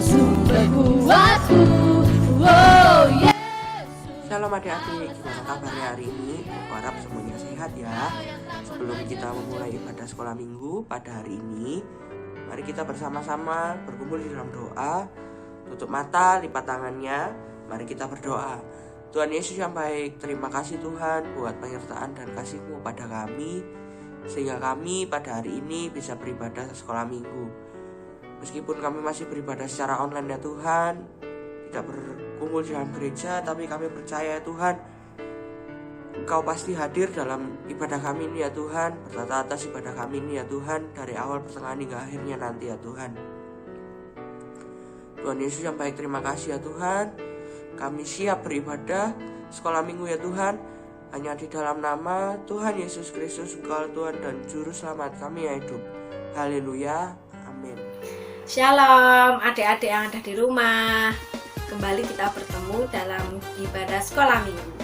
sumber kuatku. Oh yeah. Shalom adik-adik, gimana kabarnya hari ini? Aku harap semuanya sehat ya. Sebelum kita memulai ibadah sekolah minggu pada hari ini, mari kita bersama-sama berkumpul di dalam doa. Tutup mata, lipat tangannya, mari kita berdoa. Tuhan Yesus yang baik, terima kasih Tuhan buat penyertaan dan kasih-Mu pada kami, sehingga kami pada hari ini bisa beribadah sekolah minggu. Meskipun kami masih beribadah secara online ya Tuhan, tidak berkumpul di dalam gereja, tapi kami percaya ya Tuhan, Engkau pasti hadir dalam ibadah kami ini ya Tuhan, bertata atas ibadah kami ini ya Tuhan, dari awal, pertengahan hingga akhirnya nanti ya Tuhan. Tuhan Yesus yang baik, terima kasih ya Tuhan, kami siap beribadah sekolah minggu ya Tuhan, hanya di dalam nama Tuhan Yesus Kristus, Engkau Tuhan dan Juru Selamat kami yang hidup. Haleluya, amin. Shalom adik-adik yang ada di rumah. Kembali kita bertemu dalam ibadah sekolah minggu.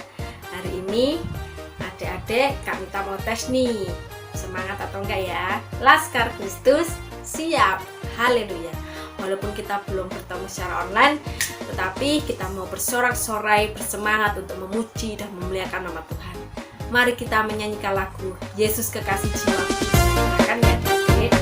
Hari ini adik-adik Kak Mita mau tes nih, semangat atau enggak ya? Laskar Kristus siap, haleluya. Walaupun kita belum bertemu secara online, tetapi kita mau bersorak-sorai, bersemangat untuk memuji dan memuliakan nama Tuhan. Mari kita menyanyikan lagu Yesus Kekasih Jiwaku. Silakan ya adik-adik.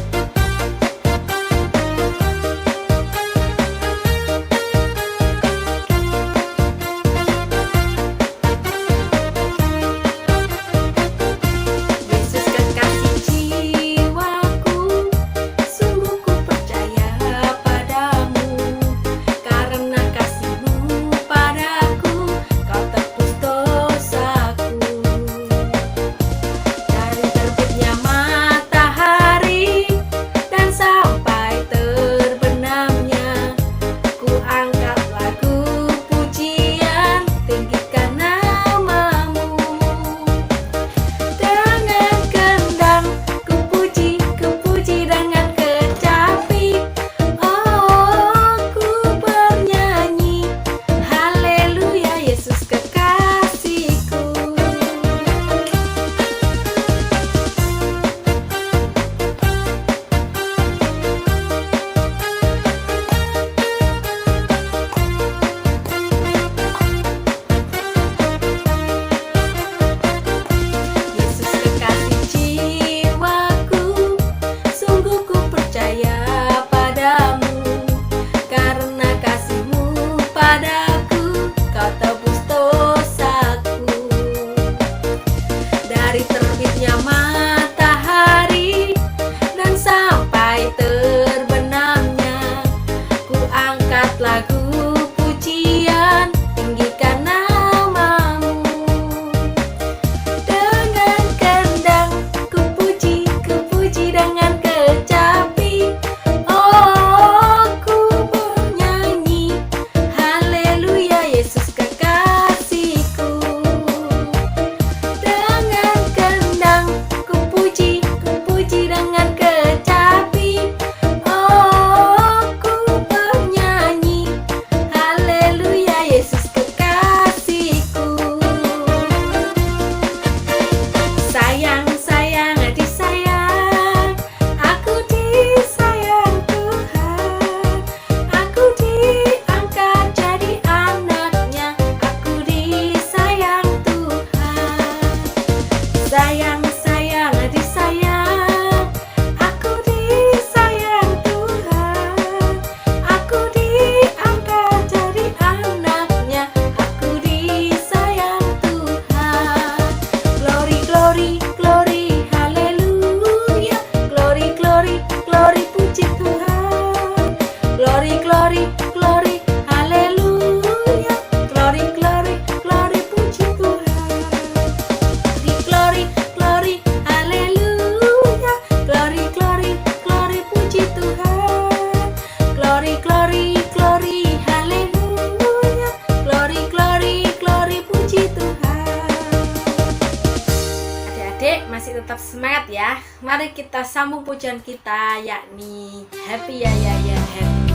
Masih tetap semangat ya. Mari kita sambung pujian kita, yakni Happy ya ya ya happy.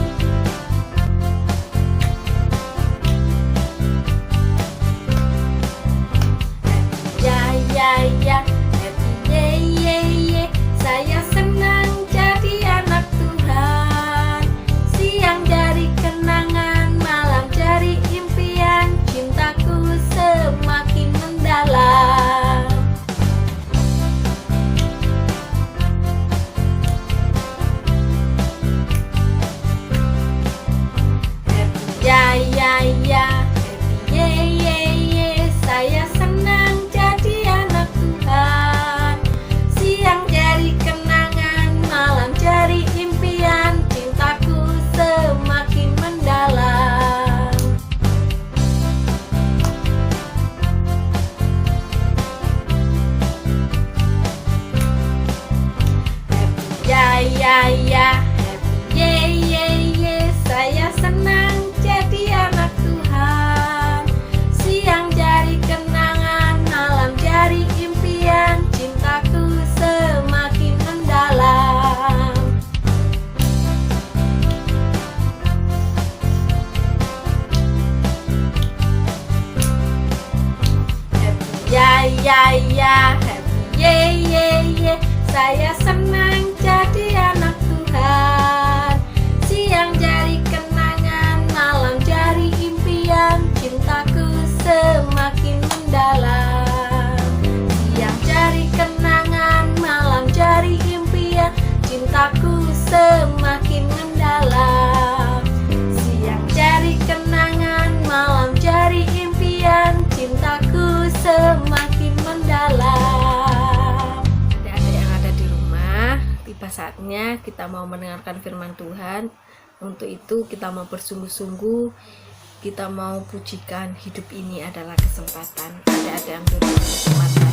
Ya ya ya happy ye ye ye. Saya senang jadi anak Tuhan. Siang dari ya ya, happy ye ye ye. Saya senang jadi anak Tuhan. Siang jadi kenangan, malam jadi impian. Cintaku semakin mendalam. Siang jadi kenangan, malam jadi impian. Cintaku semakin mendalam. Siang jadi kenangan, malam jadi impian. Cintaku semakin mendalam. Adik-adik yang ada di rumah, tiba saatnya kita mau mendengarkan firman Tuhan. Untuk itu kita mau bersungguh-sungguh, kita mau pujikan hidup ini adalah kesempatan. Adik-adik yang duduk kesempatan.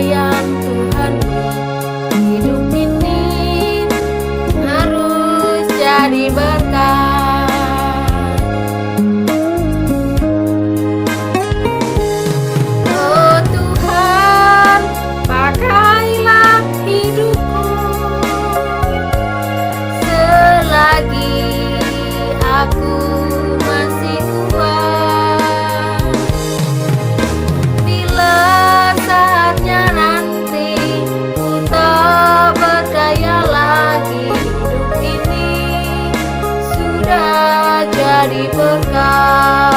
Yang Tuhan beri, hidup ini harus jadi berkat. Oh Tuhan, pakailah hidupku selagi aku masih kuat. Bila saatnya nanti ku tak berdaya lagi, hidup ini sudah jadi berkat.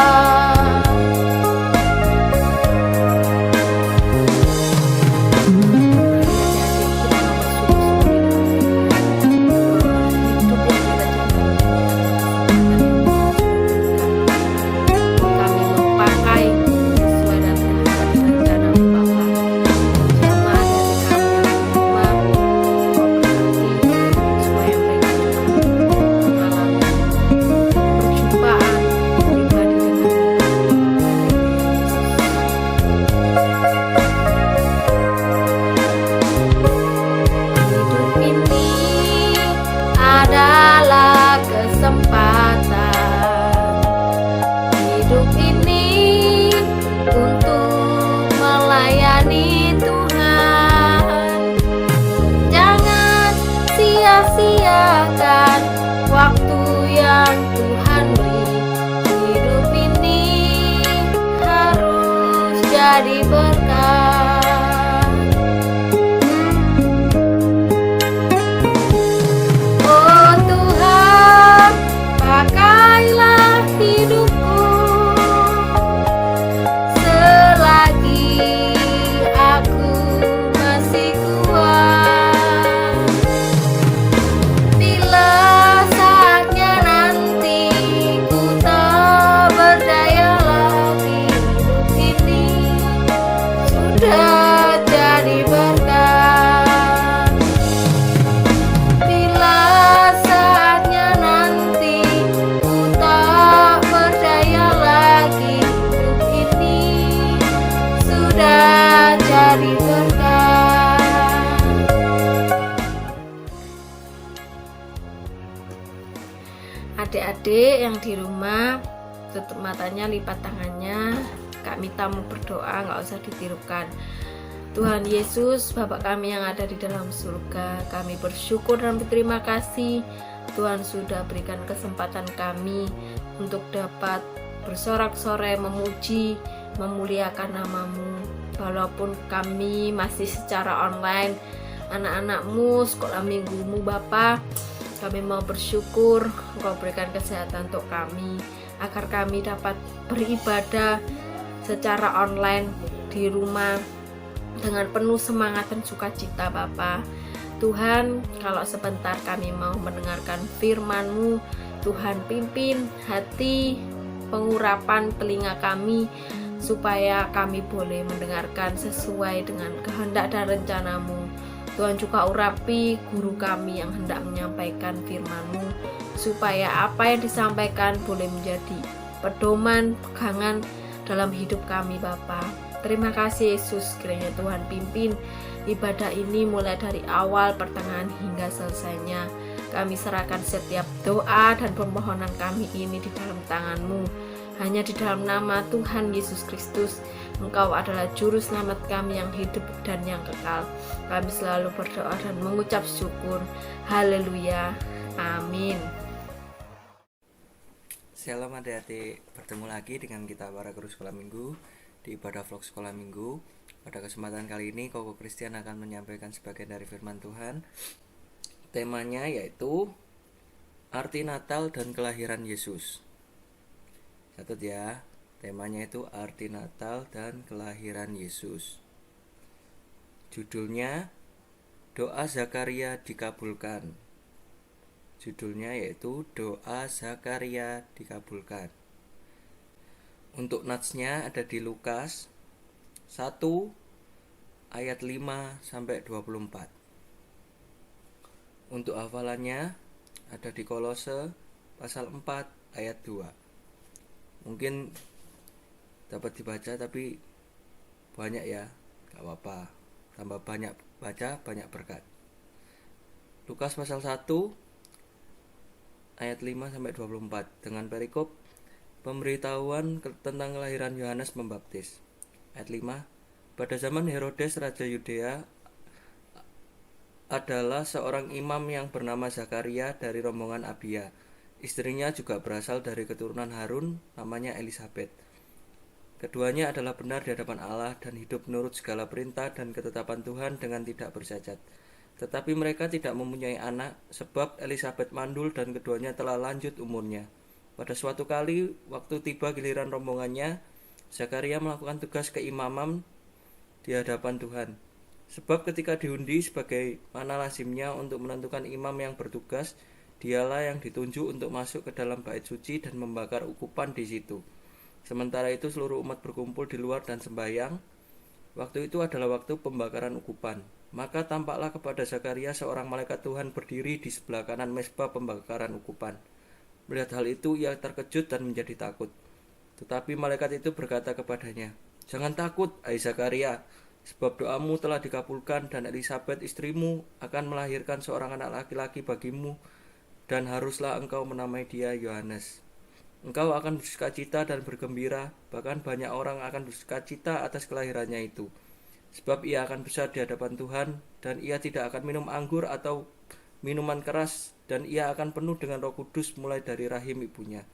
Sia-siakan waktu yang Tuhan beri, hidup ini harus jadi berkat. Oh Tuhan, pakailah hidupku selagi aku masih kuat. Adik-adik yang di rumah, tutup matanya, lipat tangannya. Kak Mita mau berdoa, nggak usah ditirukan. Tuhan Yesus, Bapa kami yang ada di dalam surga, kami bersyukur dan berterima kasih Tuhan sudah berikan kesempatan kami untuk dapat bersorak-sorai, memuji, memuliakan nama-Mu. Walaupun kami masih secara online, anak-anak-Mu, sekolah minggu-Mu Bapa, Kami mau bersyukur Engkau berikan kesehatan untuk kami, agar kami dapat beribadah secara online di rumah dengan penuh semangat dan sukacita Bapa. Tuhan, kalau sebentar kami mau mendengarkan firman-Mu, Tuhan pimpin hati, pengurapan telinga kami, supaya kami boleh mendengarkan sesuai dengan kehendak dan rencana-Mu. Tuhan juga urapi guru kami yang hendak menyampaikan firman-Mu, supaya apa yang disampaikan boleh menjadi pedoman, pegangan dalam hidup kami Bapa. Terima kasih Yesus, kiranya Tuhan pimpin ibadah ini mulai dari awal, pertengahan hingga selesainya. Kami serahkan setiap doa dan permohonan kami ini di dalam tangan-Mu. Hanya di dalam nama Tuhan Yesus Kristus, Engkau adalah juru selamat kami yang hidup dan yang kekal. Kami selalu berdoa dan mengucap syukur. Haleluya. Amin. Shalom adik-adik, bertemu lagi dengan kita para guru sekolah minggu di ibadah vlog sekolah minggu. Pada kesempatan kali ini Koko Christian akan menyampaikan sebagian dari firman Tuhan. Temanya yaitu arti Natal dan kelahiran Yesus. Catat ya, temanya itu arti Natal dan kelahiran Yesus. Judulnya Doa Zakaria dikabulkan. Judulnya yaitu Doa Zakaria dikabulkan. Untuk natsnya ada di Lukas 1 ayat 5 sampai 24. Untuk hafalannya ada di Kolose pasal 4 ayat 2. Mungkin dapat dibaca tapi banyak ya, gak apa-apa. Tambah banyak baca, banyak berkat. Lukas pasal 1 ayat 5 sampai 24 dengan perikop pemberitahuan tentang kelahiran Yohanes Pembaptis. Ayat 5, pada zaman Herodes Raja Yudea adalah seorang imam yang bernama Zakaria dari rombongan Abia. Istrinya juga berasal dari keturunan Harun, namanya Elisabet. Keduanya adalah benar di hadapan Allah dan hidup menurut segala perintah dan ketetapan Tuhan dengan tidak bercacat. Tetapi mereka tidak mempunyai anak, sebab Elisabet mandul dan keduanya telah lanjut umurnya. Pada suatu kali, waktu tiba giliran rombongannya, Zakaria melakukan tugas keimaman di hadapan Tuhan. Sebab ketika diundi sebagai mana lazimnya untuk menentukan imam yang bertugas, dialah yang ditunjuk untuk masuk ke dalam bait suci dan membakar ukupan di situ. Sementara itu seluruh umat berkumpul di luar dan sembahyang. Waktu itu adalah waktu pembakaran ukupan. Maka tampaklah kepada Zakaria seorang malaikat Tuhan berdiri di sebelah kanan mezbah pembakaran ukupan. Melihat hal itu, ia terkejut dan menjadi takut. Tetapi malaikat itu berkata kepadanya, "Jangan takut, hai Zakaria, sebab doamu telah dikabulkan dan Elisabet istrimu akan melahirkan seorang anak laki-laki bagimu, dan haruslah engkau menamai dia Yohanes. Engkau akan bersukacita dan bergembira, bahkan banyak orang akan bersukacita atas kelahirannya itu. Sebab ia akan besar di hadapan Tuhan, dan ia tidak akan minum anggur atau minuman keras, dan ia akan penuh dengan Roh Kudus mulai dari rahim ibunya.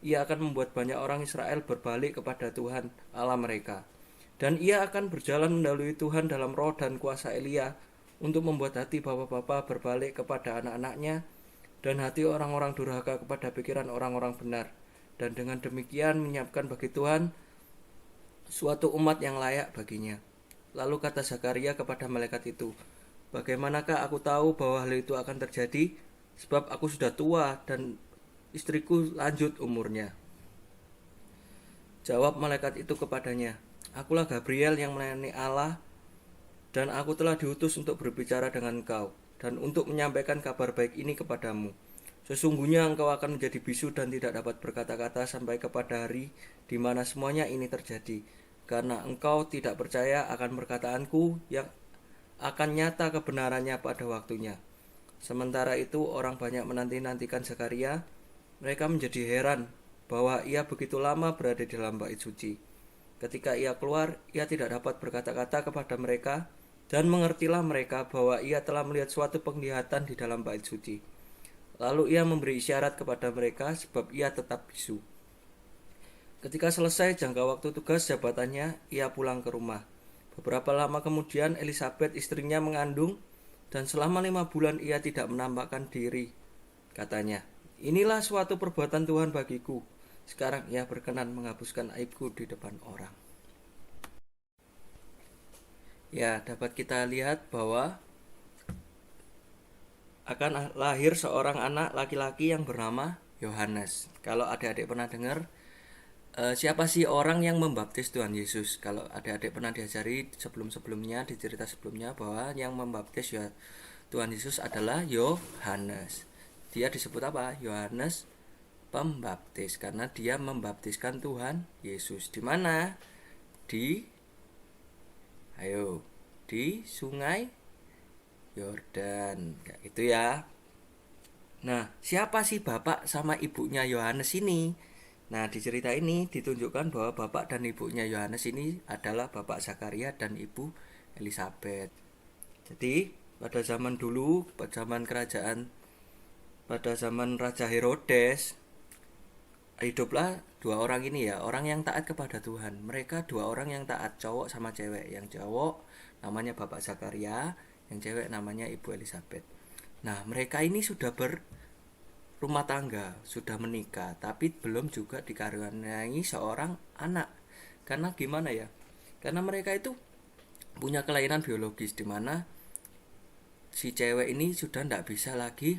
Ia akan membuat banyak orang Israel berbalik kepada Tuhan Allah mereka. Dan ia akan berjalan mendahului Tuhan dalam roh dan kuasa Elia, untuk membuat hati bapak-bapak berbalik kepada anak-anaknya, dan hati orang-orang durhaka kepada pikiran orang-orang benar. Dan dengan demikian menyiapkan bagi Tuhan suatu umat yang layak baginya." Lalu kata Zakaria kepada malaikat itu, "Bagaimanakah aku tahu bahwa hal itu akan terjadi? Sebab aku sudah tua dan istriku lanjut umurnya." Jawab malaikat itu kepadanya, "Akulah Gabriel yang melayani Allah, dan aku telah diutus untuk berbicara dengan engkau, dan untuk menyampaikan kabar baik ini kepadamu. Sesungguhnya engkau akan menjadi bisu dan tidak dapat berkata-kata sampai kepada hari di mana semuanya ini terjadi, karena engkau tidak percaya akan perkataanku yang akan nyata kebenarannya pada waktunya." Sementara itu orang banyak menanti-nantikan Zakaria. Mereka menjadi heran bahwa ia begitu lama berada di dalam bait suci. Ketika ia keluar, ia tidak dapat berkata-kata kepada mereka, dan mengertilah mereka bahwa ia telah melihat suatu penglihatan di dalam bait suci. Lalu ia memberi isyarat kepada mereka, sebab ia tetap bisu. Ketika selesai jangka waktu tugas jabatannya, ia pulang ke rumah. Beberapa lama kemudian Elisabet istrinya mengandung, dan selama 5 bulan ia tidak menampakkan diri Katanya, inilah suatu perbuatan Tuhan bagiku. Sekarang ia berkenan menghapuskan aibku di depan orang. Ya, dapat kita lihat bahwa akan lahir seorang anak laki-laki yang bernama Yohanes. Kalau adik-adik pernah dengar, siapa sih orang yang membaptis Tuhan Yesus? Kalau adik-adik pernah diajari sebelum-sebelumnya, di cerita sebelumnya, bahwa yang membaptis ya Tuhan Yesus adalah Yohanes. Dia disebut apa? Yohanes Pembaptis, karena dia membaptiskan Tuhan Yesus. Di mana? Di sungai Yordan, kayak gitu ya. Nah, siapa sih bapak sama ibunya Yohanes ini? Nah, di cerita ini ditunjukkan bahwa bapak dan ibunya Yohanes ini adalah bapak Zakaria dan ibu Elisabet. Jadi, pada zaman dulu, pada zaman Raja Herodes, hiduplah dua orang ini ya, orang yang taat kepada Tuhan. Mereka dua orang yang taat, cowok sama cewek. Yang cowok namanya bapak Zakaria, yang cewek namanya ibu Elisabet. Nah, mereka ini sudah berumah tangga, sudah menikah, tapi belum juga dikaruniai seorang anak. Karena gimana ya? Karena mereka itu punya kelainan biologis, di mana si cewek ini sudah tidak bisa lagi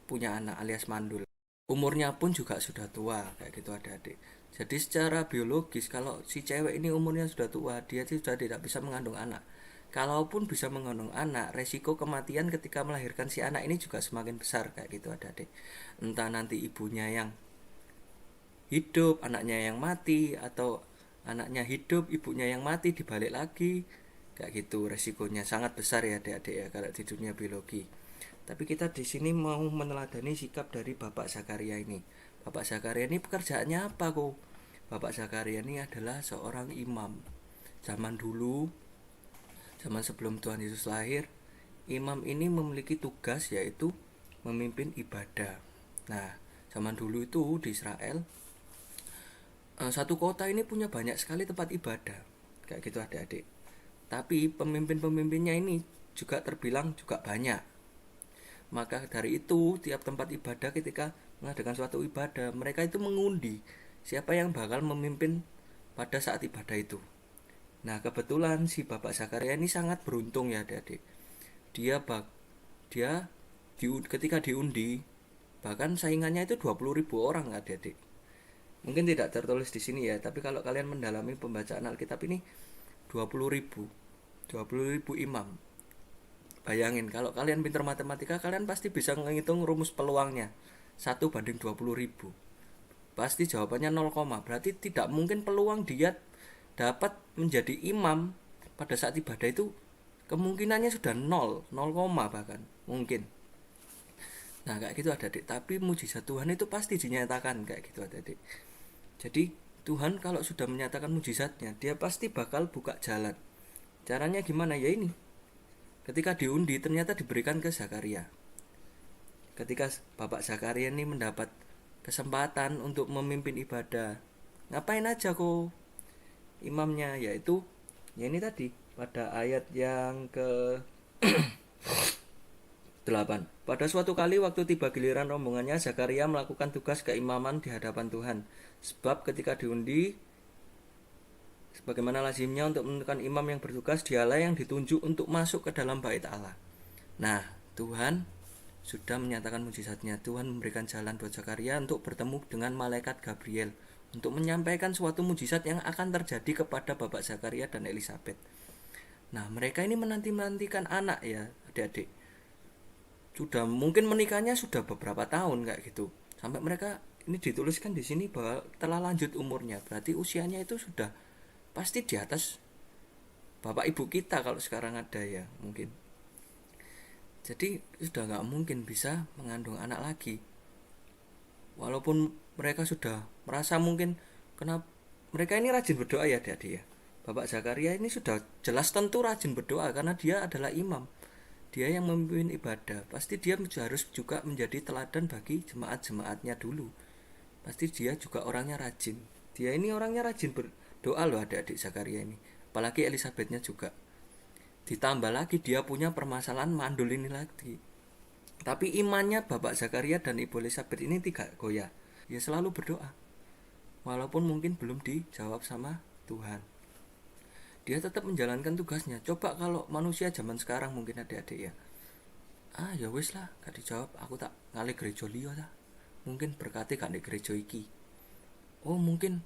punya anak alias mandul. Umurnya pun juga sudah tua, kayak gitu adik-adik. Jadi secara biologis, kalau si cewek ini umurnya sudah tua, dia sudah tidak bisa mengandung anak. Kalaupun bisa mengandung anak, resiko kematian ketika melahirkan si anak ini juga semakin besar, kayak gitu adik-adik. Entah nanti ibunya yang hidup, anaknya yang mati, atau anaknya hidup, ibunya yang mati, dibalik lagi, kayak gitu. Resikonya sangat besar ya adik-adik ya, kalau di dunia biologi. Tapi kita di sini mau meneladani sikap dari Bapak Zakaria ini. Bapak Zakaria ini pekerjaannya apa kok? Bapak Zakaria ini adalah seorang imam. Zaman dulu, zaman sebelum Tuhan Yesus lahir, imam ini memiliki tugas yaitu memimpin ibadah. Nah, zaman dulu itu di Israel, satu kota ini punya banyak sekali tempat ibadah, kayak gitu adik-adik. Tapi pemimpin-pemimpinnya ini juga terbilang juga banyak. Maka dari itu, tiap tempat ibadah ketika mengadakan suatu ibadah, mereka itu mengundi siapa yang bakal memimpin pada saat ibadah itu. Nah, kebetulan si Bapak Zakaria ini sangat beruntung ya adik-adik. Dia ketika diundi, bahkan saingannya itu 20.000 orang adik-adik. Mungkin tidak tertulis di sini ya, tapi kalau kalian mendalami pembacaan Alkitab ini 20.000 imam. Bayangin, kalau kalian pintar matematika, kalian pasti bisa menghitung rumus peluangnya. 1:20.000. Pasti jawabannya 0, berarti tidak mungkin peluang dia dapat menjadi imam pada saat ibadah itu kemungkinannya sudah 0 bahkan mungkin. Nah, kayak gitu adik-adik. Tapi mujizat Tuhan itu pasti dinyatakan, kayak gitu adik-adik. Jadi Tuhan kalau sudah menyatakan mujizatnya, dia pasti bakal buka jalan. Caranya gimana ya ini? Ketika diundi ternyata diberikan ke Zakaria. Ketika Bapak Zakaria ini mendapat kesempatan untuk memimpin ibadah, ngapain aja kok imamnya? Yaitu ya ini tadi, pada ayat yang ke 8. Pada suatu kali waktu tiba giliran rombongannya, Zakaria melakukan tugas keimaman di hadapan Tuhan. Sebab ketika diundi, sebagaimana lazimnya untuk menentukan imam yang bertugas, dialah yang ditunjuk untuk masuk ke dalam bait Allah. Nah, Tuhan sudah menyatakan mujizatnya. Tuhan memberikan jalan buat Zakaria untuk bertemu dengan malaikat Gabriel, untuk menyampaikan suatu mujizat yang akan terjadi kepada Bapak Zakaria dan Elisabet. Nah, mereka ini menanti-nantikan anak ya adik-adik. Sudah mungkin menikahnya sudah beberapa tahun kayak gitu. Sampai mereka ini dituliskan di sini bahwa telah lanjut umurnya. Berarti usianya itu sudah pasti di atas bapak ibu kita kalau sekarang ada ya mungkin. Jadi sudah nggak mungkin bisa mengandung anak lagi. Walaupun mereka sudah merasa mungkin, kenapa mereka ini rajin berdoa ya adik-adik ya. Bapak Zakaria ini sudah jelas tentu rajin berdoa karena dia adalah imam. Dia yang memimpin ibadah. Pasti dia harus juga menjadi teladan bagi jemaat-jemaatnya dulu. Pasti dia juga orangnya rajin. Dia ini orangnya rajin berdoa loh adik-adik Zakaria ini. Apalagi Elisabetnya juga. Ditambah lagi dia punya permasalahan mandul ini lagi. Tapi imannya Bapak Zakaria dan Ibu Elizabeth ini tidak goyah. Ya selalu berdoa. Walaupun mungkin belum dijawab sama Tuhan. Dia tetap menjalankan tugasnya. Coba kalau manusia zaman sekarang mungkin adik-adik ya. Ya wis lah, gak dijawab. Aku tak ngalih gereja liya ta. Mungkin berkati gak di gereja iki. Oh mungkin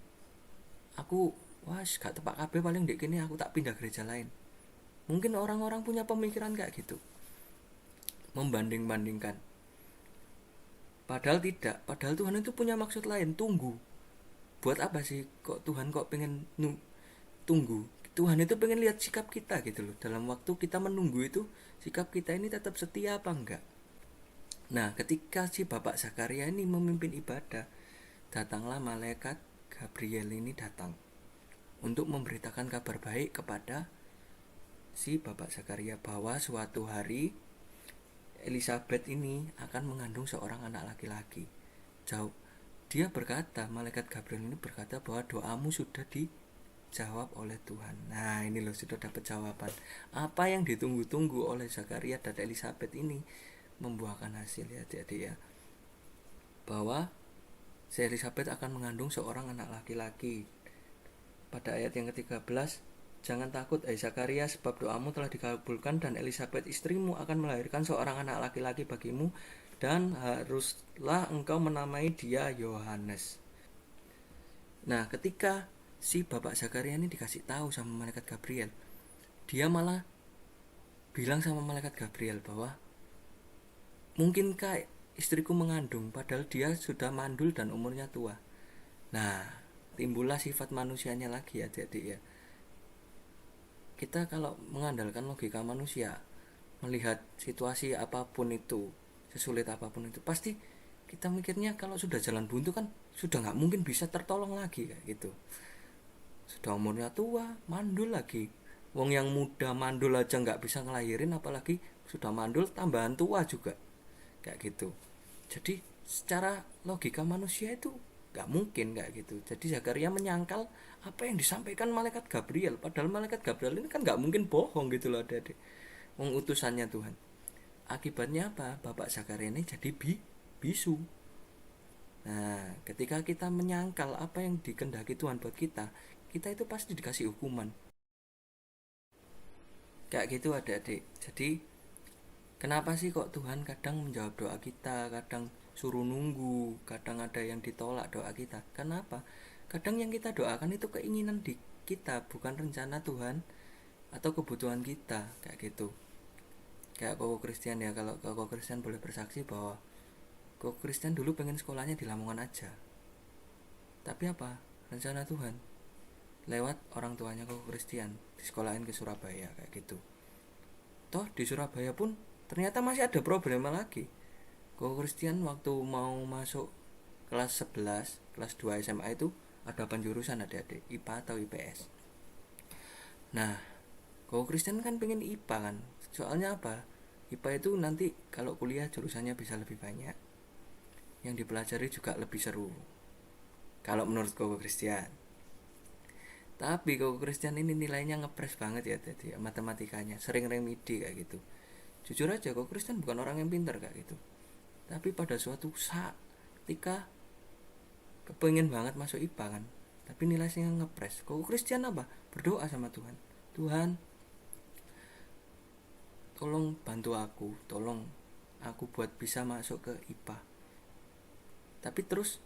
aku gak tepak kabeh paling ndek kene aku tak pindah gereja lain. Mungkin orang-orang punya pemikiran kayak gitu. Membanding-bandingkan. Padahal tidak. Padahal Tuhan itu punya maksud lain. Tunggu. Buat apa sih kok Tuhan kok pengen tunggu? Tuhan itu pengen lihat sikap kita gitu loh. Dalam waktu kita menunggu itu, sikap kita ini tetap setia apa enggak. Nah ketika si Bapak Zakaria ini memimpin ibadah, datanglah malaikat Gabriel ini datang untuk memberitakan kabar baik kepada si Bapak Zakaria bahwa suatu hari Elizabeth ini akan mengandung seorang anak laki-laki. Dia berkata, malaikat Gabriel ini berkata bahwa doamu sudah dijawab oleh Tuhan. Nah ini loh, sudah dapat jawaban. Apa yang ditunggu-tunggu oleh Zakaria dan Elizabeth ini membuahkan hasil ya adik-adik ya. Bahwa si Elizabeth akan mengandung seorang anak laki-laki. Pada ayat yang ke-13, jangan takut hai Zakaria, sebab doamu telah dikabulkan dan Elizabeth istrimu akan melahirkan seorang anak laki-laki bagimu dan haruslah engkau menamai dia Yohanes. Nah ketika si Bapak Zakaria ini dikasih tahu sama malaikat Gabriel, dia malah bilang sama malaikat Gabriel bahwa mungkinkah istriku mengandung padahal dia sudah mandul dan umurnya tua. Nah timbullah sifat manusianya lagi ya adik-adik ya. Kita kalau mengandalkan logika manusia, melihat situasi apapun itu, sesulit apapun itu, pasti kita mikirnya kalau sudah jalan buntu kan sudah gak mungkin bisa tertolong lagi kayak gitu. Sudah umurnya tua, mandul lagi. Wong yang muda mandul aja gak bisa ngelahirin, apalagi sudah mandul tambahan tua juga kayak gitu. Jadi secara logika manusia itu gak mungkin kayak gitu. Jadi Zakaria menyangkal apa yang disampaikan malaikat Gabriel, padahal malaikat Gabriel ini kan gak mungkin bohong gitu loh adik-adik. Wong utusannya Tuhan. Akibatnya apa? Bapak Zakaria ini jadi bisu. Nah ketika kita menyangkal apa yang dikehendaki Tuhan buat kita itu pasti dikasih hukuman kayak gitu adik-adik. Jadi kenapa sih kok Tuhan kadang menjawab doa kita, kadang suruh nunggu, kadang ada yang ditolak doa kita? Kenapa? Kadang yang kita doakan itu keinginan di kita, bukan rencana Tuhan atau kebutuhan kita kayak gitu. Kayak Koko Christian ya, kalau Koko Christian boleh bersaksi bahwa Koko Christian dulu pengen sekolahnya di Lamongan aja. Tapi apa? Rencana Tuhan lewat orang tuanya Koko Christian disekolahin ke Surabaya kayak gitu. Toh di Surabaya pun ternyata masih ada problema lagi. Koko Christian waktu mau masuk kelas 11, kelas 2 SMA itu ada penjurusan adik-adik, IPA atau IPS. Nah Koko Christian kan pengen IPA kan. Soalnya apa? IPA itu nanti kalau kuliah jurusannya bisa lebih banyak, yang dipelajari juga lebih seru kalau menurut Koko Christian. Tapi Koko Christian ini nilainya ngepres banget ya tadi, matematikanya sering remedi kayak gitu. Jujur aja Koko Christian bukan orang yang pintar kayak gitu. Tapi pada suatu saat ketika kepengen banget masuk IPA kan, tapi nilainya ngepres, Koko Christian apa? Berdoa sama Tuhan. Tuhan, tolong bantu aku, tolong aku buat bisa masuk ke IPA. Tapi terus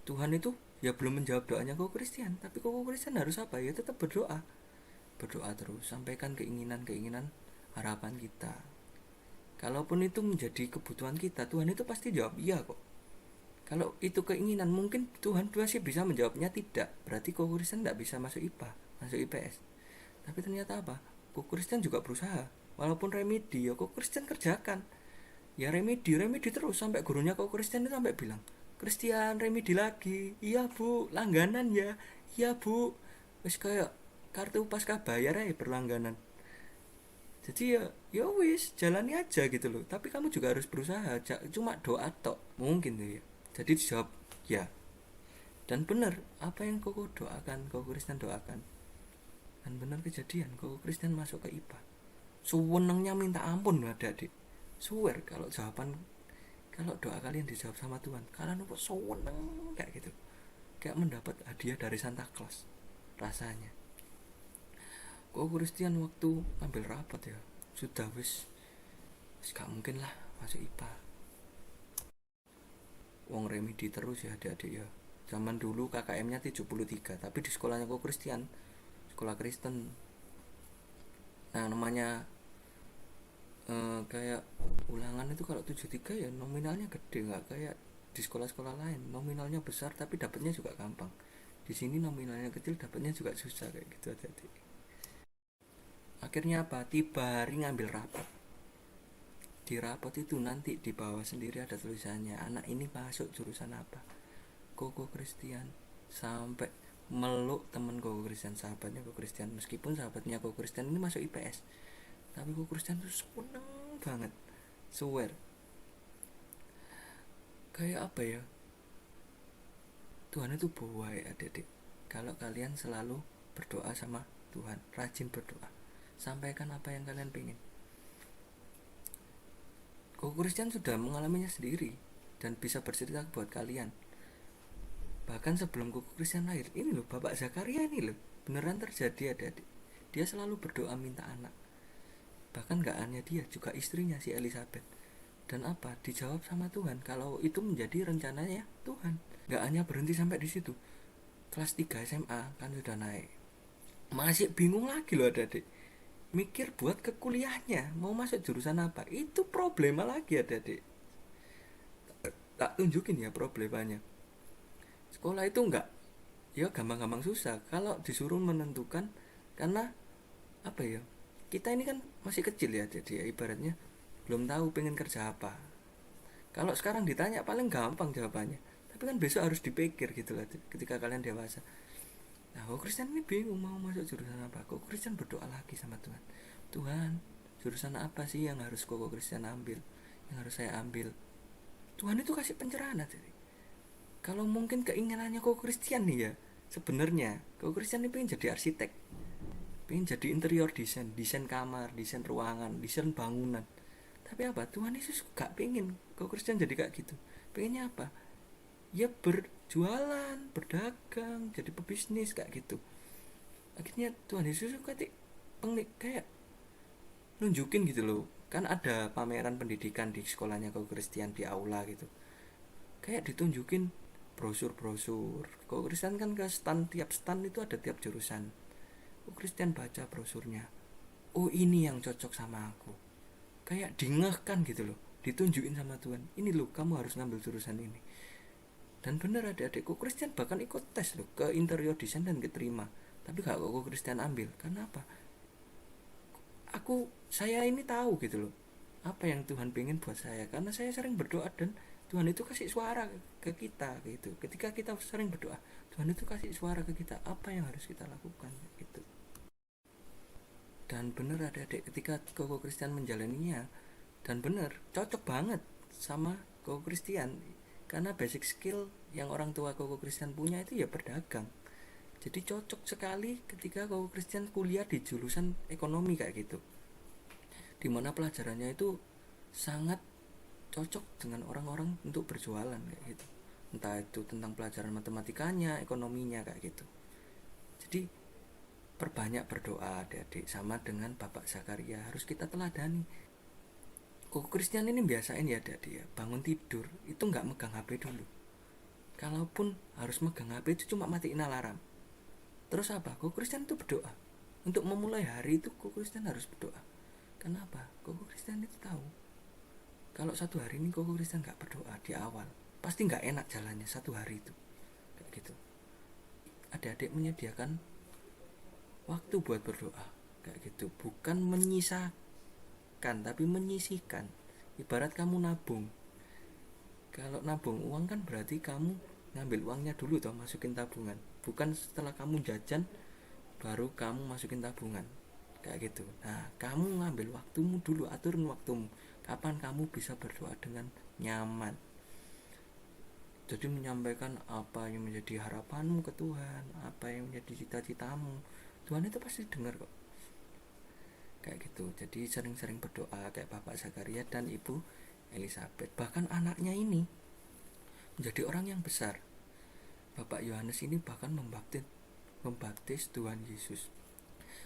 Tuhan itu ya belum menjawab doanya Koko Christian. Tapi Koko Christian harus apa? Ya tetap berdoa. Berdoa terus, sampaikan keinginan-keinginan, harapan kita. Kalaupun itu menjadi kebutuhan kita, Tuhan itu pasti jawab iya kok. Kalau itu keinginan, mungkin Tuhan masih bisa menjawabnya tidak. Berarti Koko Christian tidak bisa masuk IPA, masuk IPS. Tapi ternyata apa? Koko Christian juga berusaha. Walaupun remedi, ya Koko Christian kerjakan. Ya remedi terus sampai gurunya Koko Christian itu sampai bilang, Christian remedi lagi. Iya bu, langganan ya. Iya bu, wis kayak kartu pasca bayar ya berlangganan. Jadi ya wis jalani aja gitu loh. Tapi kamu juga harus berusaha. Cuma doa tok mungkin tuh ya. Jadi dijawab ya. Dan benar apa yang Koko doakan, Koko Christian doakan. Dan benar kejadian, Koko Christian masuk ke IPA. Sewenangnya minta ampun adik-adik. Swear kalau doa kalian dijawab sama Tuhan, kalian kok seneng kayak gitu, kayak mendapat hadiah dari Santa Claus rasanya. Kok Christian waktu ambil rapat ya sudah wis gak mungkin lah masuk IPA. Wong remedi terus ya adik-adik ya. Zaman dulu KKM-nya 73, tapi di sekolahnya kok Christian, sekolah Kristen. Nah namanya kayak ulangan itu kalau 73 ya nominalnya gede, nggak kayak di sekolah-sekolah lain nominalnya besar tapi dapatnya juga gampang. Di sini nominalnya kecil dapatnya juga susah kayak gitu adik-adik. Akhirnya apa? Tiba hari ngambil rapat. Di rapat itu nanti di bawah sendiri ada tulisannya, anak ini masuk jurusan apa. Koko Christian sampai meluk temen Koko Christian, sahabatnya Koko Christian, meskipun sahabatnya Koko Christian ini masuk IPS, tapi Koko Christian tuh seneng banget. Swear kayak apa ya, Tuhan itu baik adik-adik. Kalau kalian selalu berdoa sama Tuhan, rajin berdoa, sampaikan apa yang kalian pengen. Koko Christian sudah mengalaminya sendiri dan bisa bercerita buat kalian. Bahkan sebelum Koko Christian lahir, ini loh Bapak Zakaria ini loh, beneran terjadi adik-adik. Dia selalu berdoa minta anak. Bahkan gak hanya dia, juga istrinya si Elizabeth. Dan apa? Dijawab sama Tuhan kalau itu menjadi rencananya Tuhan. Gak hanya berhenti sampai di situ. Kelas 3 SMA kan sudah naik. Masih bingung lagi loh adik-adik. Mikir buat ke kuliahnya, mau masuk jurusan apa. Itu problema lagi adik-adik. Tak tunjukin ya problemanya. Sekolah itu enggak ya gampang-gampang susah kalau disuruh menentukan, karena apa ya, kita ini kan masih kecil ya, jadi ya ibaratnya belum tahu pengen kerja apa. Kalau sekarang ditanya paling gampang jawabannya, tapi kan besok harus dipikir gitu lah ketika kalian dewasa. Nah kok Kristen ini bingung mau masuk jurusan apa. Kok Kristen berdoa lagi sama Tuhan, Tuhan jurusan apa sih yang harus kok Kristen ambil, yang harus saya ambil. Tuhan itu kasih pencerahan aja. Kalau mungkin keinginannya Koko Christian nih ya, sebenarnya Koko Christian ini pengen jadi arsitek, pengen jadi interior desain kamar, desain ruangan, desain bangunan. Tapi apa, Tuhan Yesus gak pengen Koko Christian jadi kayak gitu. Pengennya apa? Ya berjualan, berdagang, jadi pebisnis kayak gitu. Akhirnya Tuhan Yesus kayak nunjukin gitu loh. Kan ada pameran pendidikan di sekolahnya Koko Christian di aula gitu. Kayak ditunjukin brosur. Kok Kristen kan ke stand, tiap stand itu ada tiap jurusan. Kok Kristen baca brosurnya, oh ini yang cocok sama aku. Kayak dingehkan gitu loh, ditunjukin sama Tuhan, ini loh kamu harus ngambil jurusan ini. Dan bener adik-adikku Kristen bahkan ikut tes loh ke interior design dan keterima. Tapi gak kok Kristen ambil. Karena apa? Saya ini tahu gitu loh apa yang Tuhan pengen buat saya, karena saya sering berdoa dan Tuhan itu kasih suara ke kita gitu. Ketika kita sering berdoa, Tuhan itu kasih suara ke kita apa yang harus kita lakukan gitu. Dan bener adik-adik ketika Koko Christian menjalaninya, dan bener cocok banget sama Koko Christian, karena basic skill yang orang tua Koko Christian punya itu ya berdagang. Jadi cocok sekali ketika Koko Christian kuliah di jurusan ekonomi kayak gitu, dimana pelajarannya itu sangat cocok dengan orang-orang untuk berjualan kayak gitu. Entah itu tentang pelajaran matematikanya, ekonominya kayak gitu. Jadi perbanyak berdoa adik-adik, sama dengan Bapak Zakaria harus kita teladani. Koko Christian ini biasain ya adik-adik ya, bangun tidur itu gak megang HP dulu. Kalaupun harus megang HP itu cuma matiin alarm. Terus apa? Koko Christian itu berdoa. Untuk memulai hari itu Koko Christian harus berdoa. Kenapa? Koko Christian itu tahu kalau satu hari ini Koko Christian gak berdoa di awal, pasti gak enak jalannya satu hari itu kayak gitu. Adik-adik menyediakan waktu buat berdoa kayak gitu, bukan menyisakan tapi menyisihkan. Ibarat kamu nabung, kalau nabung uang kan berarti kamu ngambil uangnya dulu toh, masukin tabungan, bukan setelah kamu jajan baru kamu masukin tabungan kayak gitu. Nah kamu ngambil waktumu dulu, aturin waktumu kapan kamu bisa berdoa dengan nyaman. Jadi menyampaikan apa yang menjadi harapanmu ke Tuhan, apa yang menjadi cita-citamu, Tuhan itu pasti dengar kok. kayak gitu. Jadi sering-sering berdoa kayak Bapak Zakaria dan Ibu Elizabeth. Bahkan anaknya ini menjadi orang yang besar. Bapak Yohanes ini bahkan membaptis Tuhan Yesus.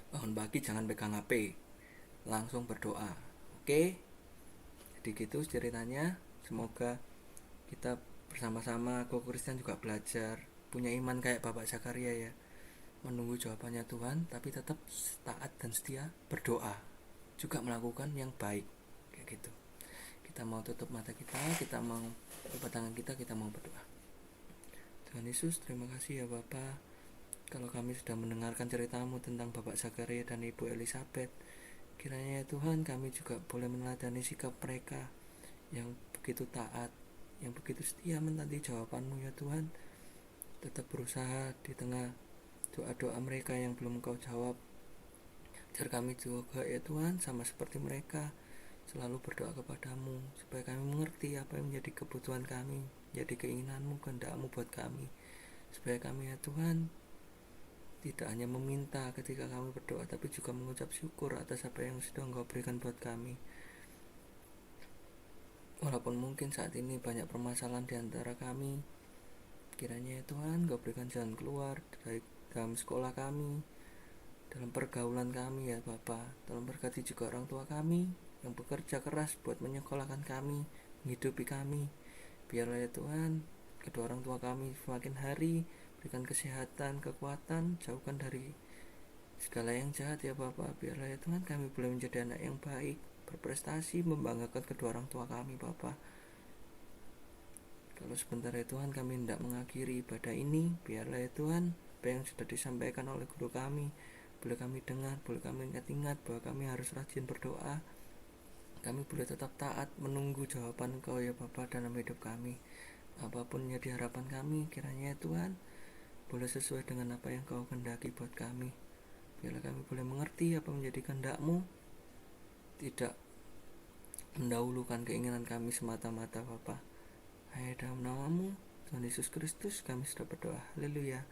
Bangun pagi jangan pegang HP, langsung berdoa. Oke? Jadi gitu ceritanya. Semoga kita bersama-sama Kristen juga belajar punya iman kayak Bapak Zakaria ya, menunggu jawabannya Tuhan tapi tetap taat dan setia, berdoa juga melakukan yang baik kayak gitu. Kita mau tutup mata kita mau lepas tangan kita mau berdoa. Tuhan Yesus, terima kasih ya Bapa, kalau kami sudah mendengarkan ceritamu tentang Bapak Zakaria dan Ibu Elizabeth. Kiranya ya Tuhan, kami juga boleh meneladani sikap mereka yang begitu taat, yang begitu setia menanti jawaban-Mu ya Tuhan. Tetap berusaha di tengah doa-doa mereka yang belum Engkau jawab. Ajar kami juga ya Tuhan, sama seperti mereka, selalu berdoa kepadamu supaya kami mengerti apa yang menjadi kebutuhan kami, menjadi keinginan-Mu, kehendak-Mu buat kami. Supaya kami ya Tuhan tidak hanya meminta ketika kami berdoa, tapi juga mengucap syukur atas apa yang sudah Engkau berikan buat kami. Walaupun mungkin saat ini banyak permasalahan di antara kami, kiranya ya Tuhan Engkau berikan jalan keluar dari dalam sekolah kami, dalam pergaulan kami ya Bapa. Tolong berkati juga orang tua kami yang bekerja keras buat menyekolahkan kami, menghidupi kami. Biarlah ya Tuhan kedua orang tua kami semakin hari berikan kesehatan, kekuatan, jauhkan dari segala yang jahat ya Bapa. Biarlah ya Tuhan kami boleh menjadi anak yang baik, berprestasi, membanggakan kedua orang tua kami Bapa. Kalau sebentar ya Tuhan kami hendak mengakhiri ibadah ini, biarlah ya Tuhan apa yang sudah disampaikan oleh guru kami boleh kami dengar, boleh kami ingat bahwa kami harus rajin berdoa. Kami boleh tetap taat menunggu jawaban Engkau ya Bapa dalam hidup kami. Apapun yang harapan kami, kiranya ya Tuhan boleh sesuai dengan apa yang Kau kehendaki buat kami. Biarlah kami boleh mengerti apa menjadi kehendak-Mu, tidak mendahulukan keinginan kami semata-mata Bapa. Hanya dalam nama-Mu Tuhan Yesus Kristus kami sudah berdoa. Haleluya.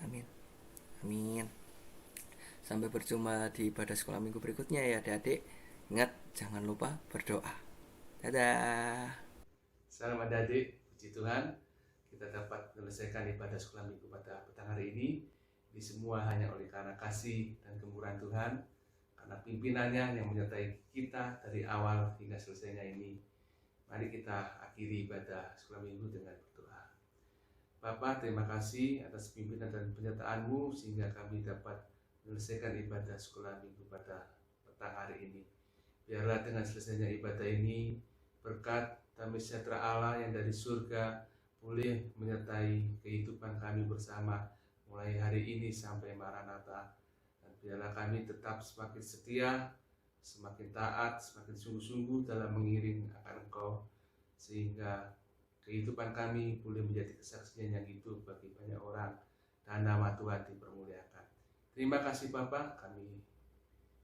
Amin. Amin. Sampai berjumpa di ibadah sekolah minggu berikutnya ya adik-adik. Ingat, jangan lupa berdoa. Dadah. Salam adik-adik, puji Tuhan, kita dapat menyelesaikan ibadah sekolah minggu pada petang hari ini. Ini semua hanya oleh karena kasih dan kemurahan Tuhan, karena pimpinannya yang menyertai kita dari awal hingga selesainya ini. Mari kita akhiri ibadah sekolah minggu dengan berdoa. Bapa, terima kasih atas pimpinan dan penyertaan-Mu sehingga kami dapat menyelesaikan ibadah sekolah minggu pada petang hari ini. Biarlah dengan selesainya ibadah ini, berkat damai sejahtera Allah yang dari surga boleh menyertai kehidupan kami bersama mulai hari ini sampai Maranatha. Dan biarlah kami tetap semakin setia, semakin taat, semakin sungguh-sungguh dalam mengiring akan Engkau, sehingga kehidupan kami boleh menjadi kesaksian yang hidup bagi banyak orang dan nama Tuhan dipermuliakan. Terima kasih Bapa, kami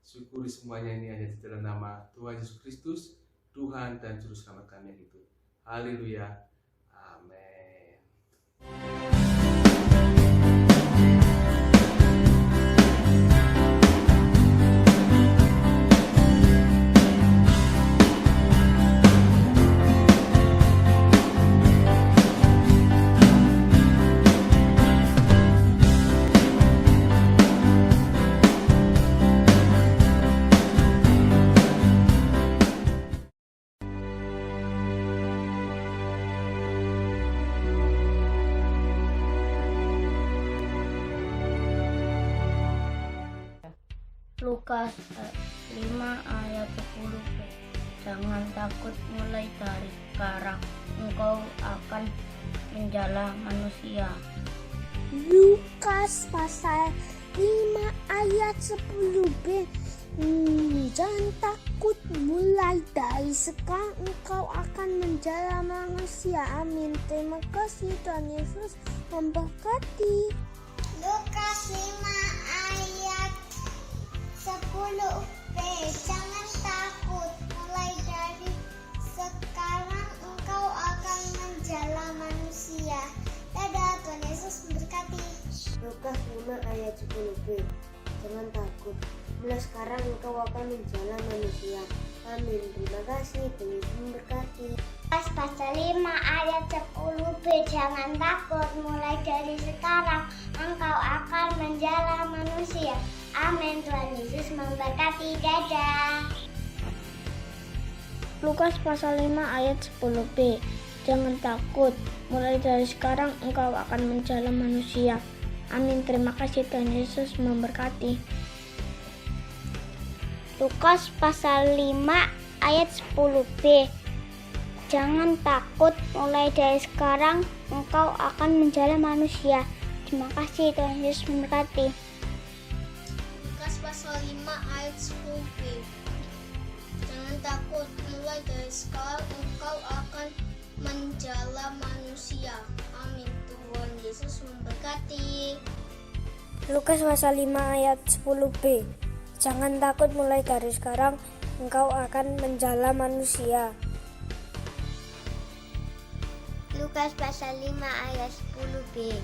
syukuri semuanya ini hanya di dalam nama Tuhan Yesus Kristus, Tuhan dan Juru Selamat kami yang hidup. Haleluya. Amin. Lukas 5 ayat 10b. Jangan takut, mulai dari sekarang engkau akan menjala manusia. Lukas pasal 5 ayat 10b. Jangan takut, mulai dari sekarang engkau akan menjala manusia. Amin. Terima kasih, Tuhan Yesus memberkati. Lukas 5 ayat 10b. Jangan takut, mulai dari sekarang engkau akan menjala manusia. Dadah, Tuhan Yesus memberkati. Lukas 5 ayat 10b. jangan takut. Mulai sekarang engkau akan menjala manusia. Amin. Terima kasih, Tuhan Yesus memberkati. Lukas pasal 5 ayat 10b. Jangan takut, mulai dari sekarang engkau akan menjala manusia. Amin. Tuhan Yesus memberkati. Dadah. Lukas pasal 5 ayat 10b. Jangan takut, mulai dari sekarang engkau akan menjala manusia. Amin. Terima kasih, Tuhan Yesus memberkati. Lukas pasal 5 ayat 10b. Jangan takut, mulai dari sekarang engkau akan menjala manusia. Terima kasih, Tuhan Yesus memberkati. Lukas pasal 5 ayat 10b. Jangan takut, mulai dari sekarang engkau akan menjala manusia. Amin. Tuhan Yesus memberkati. Lukas pasal 5 ayat 10b. Jangan takut, mulai dari sekarang engkau akan menjala manusia. Lukas pasal 5 ayat 10b.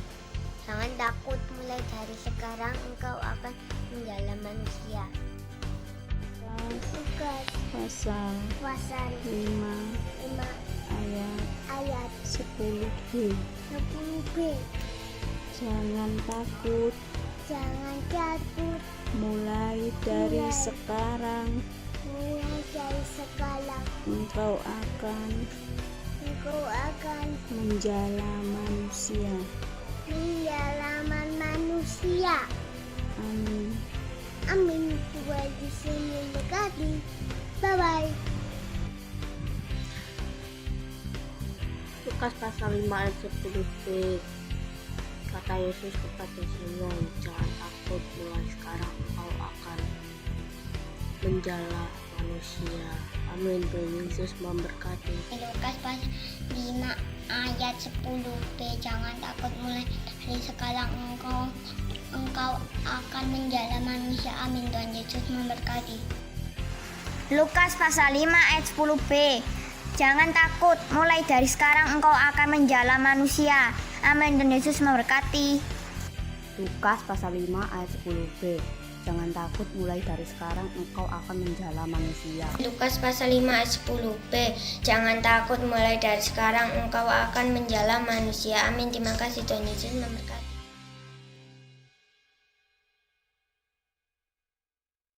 Jangan takut, mulai dari sekarang engkau akan menjala manusia. Lukas Pasal pasal 5 ayat 10b. 10b. Jangan takut, Jangan takut, mulai dari sekarang mulai dari sekarang engkau akan menjala manusia. menjala manusia. Amin. Amin. Tuhan Yesus memberkati. Bye bye. Lukas pasal 5 ayat 10b. Kata Yesus kepada Simon, jangan takut, mulai sekarang engkau akan menjala manusia. Amin. Tuhan Yesus memberkati. Lukas pasal 5 ayat 10b. Jangan takut, mulai dari sekarang engkau akan menjala manusia. Amin. Tuhan Yesus memberkati. Lukas pasal 5 ayat 10b. Jangan takut, mulai dari sekarang engkau akan menjala manusia. Amin. Tuhan Yesus memberkati. Lukas pasal 5 ayat 10b. Jangan takut, mulai dari sekarang engkau akan menjala manusia. Lukas pasal 5 ayat 10b. Jangan takut, mulai dari sekarang engkau akan menjala manusia. Amin. Terima kasih, Tuhan Yesus memberkati.